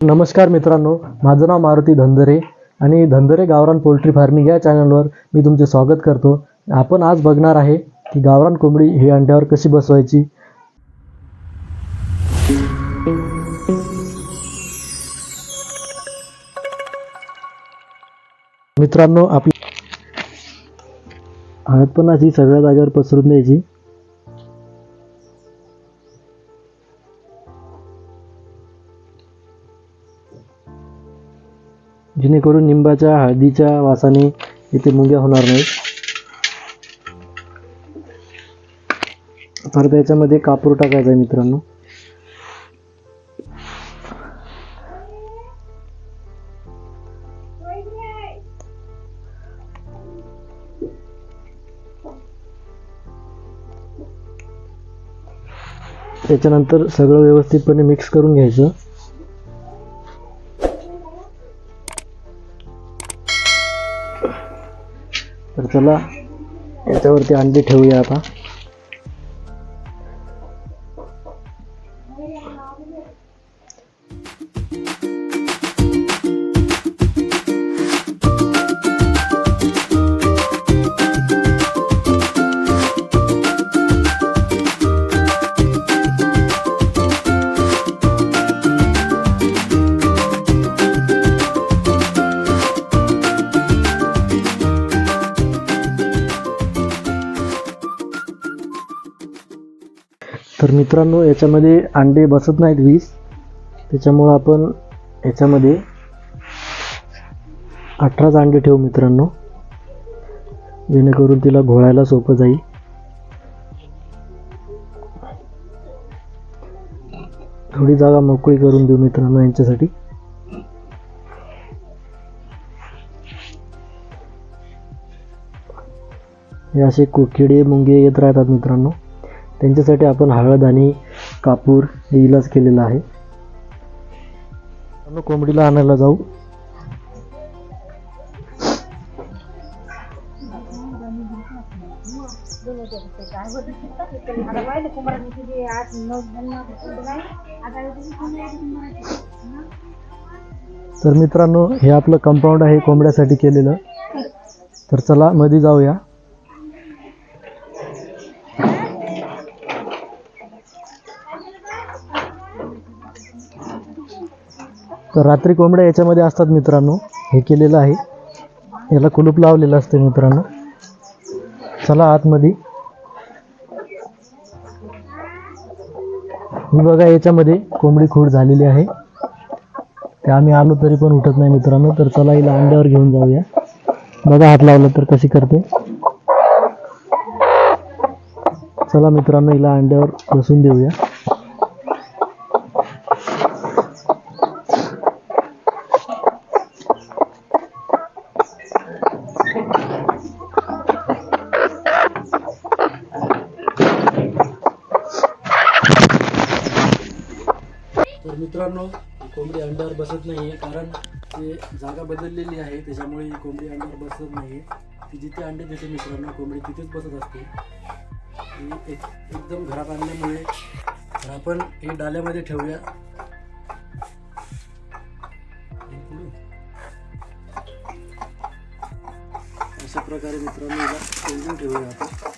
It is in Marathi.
नमस्कार मित्रांनो, माझं नाव मारुती धनदरे आणि धनदरे गावरान पोल्ट्री फार्मिंग या चॅनलवर मी तुमचे स्वागत करतो. आपण आज बघणार आहे की गावरान कोंबडी ही अंड्यावर कशी बसवायची. मित्रांनो, आपली हळदपणाची ही सगळ्या जागेवर पसरून द्यायची. जेणेकरून निंबाच्या हळदीच्या वासाने इथे मुंग्या होणार नाहीत. परत याच्यामध्ये कापूर टाकायचा आहे मित्रांनो. त्याच्यानंतर सगळं व्यवस्थितपणे मिक्स करून घ्यायचं. तर चला याच्यावरती अंडे ठेवूया आता. तर मित्रांनो, याच्यामध्ये अंडे बसत नाहीत 20, त्याच्यामुळं आपण याच्यामध्ये 18च अंडे ठेवू मित्रांनो, जेणेकरून तिला घोळायला सोपं जाईल. थोडी जागा मोकळी करून देऊ मित्रांनो यांच्यासाठी. हे असे किडे मुंगे येत राहतात मित्रांनो, त्यांच्यासाठी आपण हळद आणि कापूर हे इलाज केलेला आहे. कोंबडीला आणायला जाऊ. तर मित्रांनो, हे आपलं कंपाऊंड आहे कोंबड्यासाठी केलेलं. तर चला मध्ये जाऊया. तर रात्री कोंबड्या याच्यामध्ये असतात मित्रांनो. हे केलेलं आहे, याला कुलूप लावलेलं असते मित्रांनो. चला आतमध्ये. ही बघा, याच्यामध्ये कोंबडी खूड झालेली आहे. ते आम्ही आलो तरी पण उठत नाही मित्रांनो. तर चला हिला अंड्यावर घेऊन जाऊया. बघा हात लावला तर कशी करते. चला मित्रांनो, हिला अंड्यावर बसून देऊया. तर मित्रांनो, कोंबडी अंड्यावर बसत नाही आहे, कारण ते जागा बदललेली आहे. त्याच्यामुळे ही कोंबडी अंड्यावर बसत नाही आहे. ती जिथे अंडे देते मित्रांनो, कोंबडी तिथेच बसत असते. एकदम घरात आणल्यामुळे तर आपण हे डाल्यामध्ये ठेवूया. अशा प्रकारे मित्रांनो हिला ठेवूया आपण.